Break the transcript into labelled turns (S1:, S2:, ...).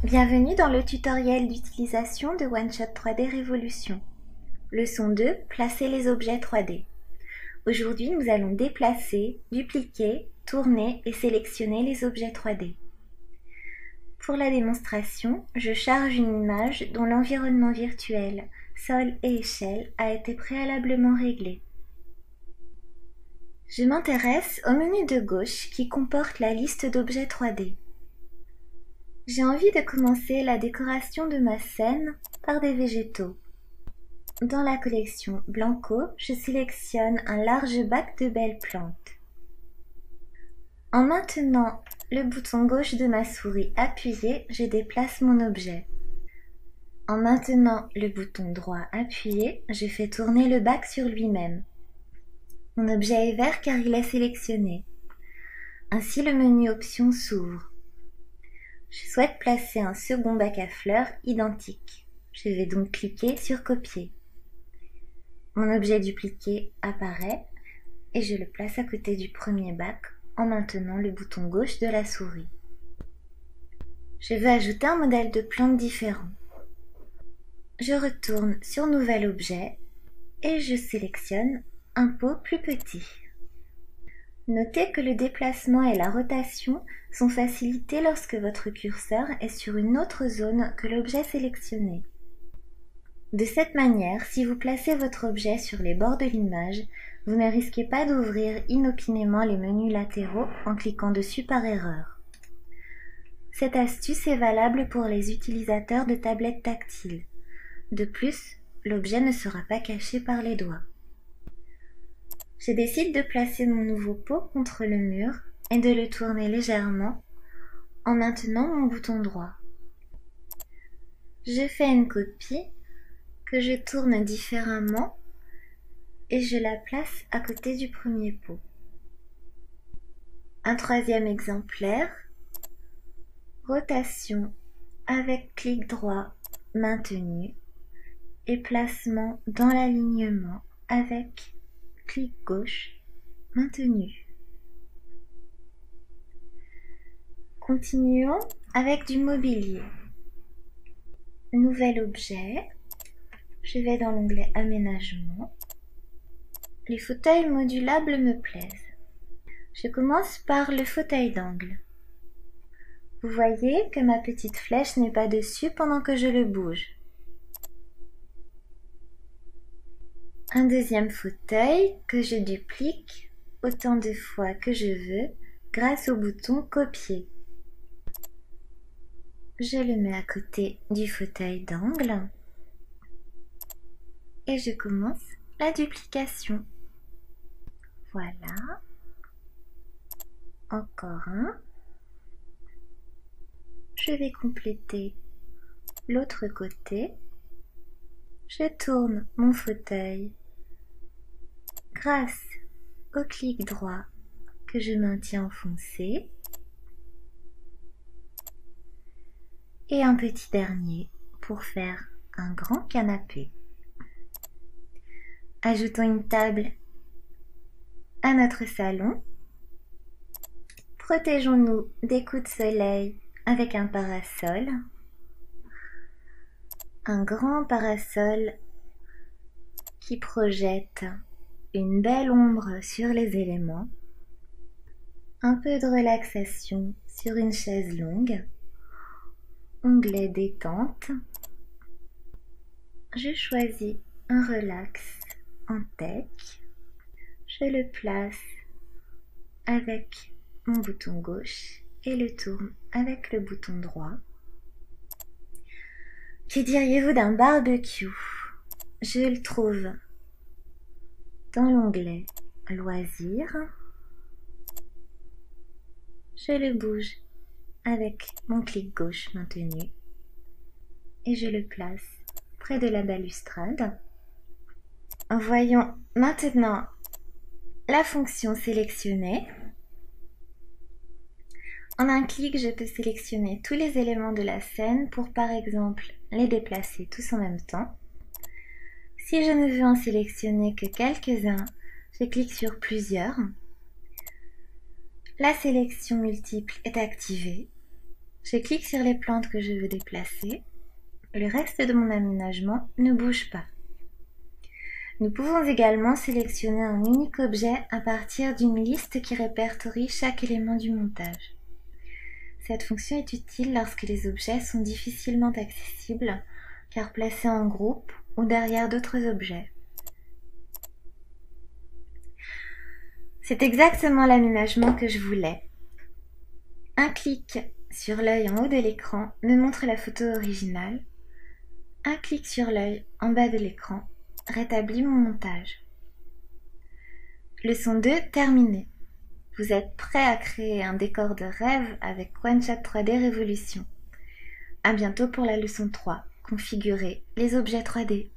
S1: Bienvenue dans le tutoriel d'utilisation de OneShot 3D Révolution. Leçon 2, placer les objets 3D. Aujourd'hui, nous allons déplacer, dupliquer, tourner et sélectionner les objets 3D. Pour la démonstration, je charge une image dont l'environnement virtuel, sol et échelle a été préalablement réglé. Je m'intéresse au menu de gauche qui comporte la liste d'objets 3D. J'ai envie de commencer la décoration de ma scène par des végétaux. Dans la collection Blanco, je sélectionne un large bac de belles plantes. En maintenant le bouton gauche de ma souris appuyé, je déplace mon objet. En maintenant le bouton droit appuyé, je fais tourner le bac sur lui-même. Mon objet est vert car il est sélectionné. Ainsi le menu Options s'ouvre. Je souhaite placer un second bac à fleurs identique. Je vais donc cliquer sur Copier. Mon objet dupliqué apparaît et je le place à côté du premier bac en maintenant le bouton gauche de la souris. Je veux ajouter un modèle de plante différent. Je retourne sur Nouvel objet et je sélectionne un pot plus petit. Notez que le déplacement et la rotation sont facilités lorsque votre curseur est sur une autre zone que l'objet sélectionné. De cette manière, si vous placez votre objet sur les bords de l'image, vous ne risquez pas d'ouvrir inopinément les menus latéraux en cliquant dessus par erreur. Cette astuce est valable pour les utilisateurs de tablettes tactiles. De plus, l'objet ne sera pas caché par les doigts. Je décide de placer mon nouveau pot contre le mur et de le tourner légèrement en maintenant mon bouton droit. Je fais une copie que je tourne différemment et je la place à côté du premier pot. Un troisième exemplaire, rotation avec clic droit maintenu et placement dans l'alignement avec clic gauche maintenu. Continuons avec du mobilier. Nouvel objet. Je vais dans l'onglet Aménagement. Les fauteuils modulables me plaisent. Je commence par le fauteuil d'angle. Vous voyez que ma petite flèche n'est pas dessus pendant que je le bouge. Un deuxième fauteuil que je duplique autant de fois que je veux grâce au bouton Copier. Je le mets à côté du fauteuil d'angle et je commence la duplication. Voilà. Encore un. Je vais compléter l'autre côté. Je tourne mon fauteuil grâce au clic droit que je maintiens enfoncé. Et un petit dernier pour faire un grand canapé. Ajoutons une table à notre salon. Protégeons-nous des coups de soleil avec un parasol. Un grand parasol qui projette une belle ombre sur les éléments. Un peu de relaxation sur une chaise longue. Onglet détente. Je choisis un relax en tech. Je le place avec mon bouton gauche et le tourne avec le bouton droit. Que diriez-vous d'un barbecue? Je le trouve dans l'onglet Loisirs. Je le bouge avec mon clic gauche maintenu et je le place près de la balustrade. Voyons maintenant la fonction sélectionner. En un clic, je peux sélectionner tous les éléments de la scène pour par exemple les déplacer tous en même temps. Si je ne veux en sélectionner que quelques-uns, je clique sur plusieurs. La sélection multiple est activée. Je clique sur les plantes que je veux déplacer. Le reste de mon aménagement ne bouge pas. Nous pouvons également sélectionner un unique objet à partir d'une liste qui répertorie chaque élément du montage. Cette fonction est utile lorsque les objets sont difficilement accessibles, car placés en groupe ou derrière d'autres objets. C'est exactement l'aménagement que je voulais. Un clic sur l'œil en haut de l'écran me montre la photo originale. Un clic sur l'œil en bas de l'écran rétablit mon montage. Leçon 2 terminée. Vous êtes prêt à créer un décor de rêve avec OneShot 3D Révolution. À bientôt pour la leçon 3. Configurer les objets 3D.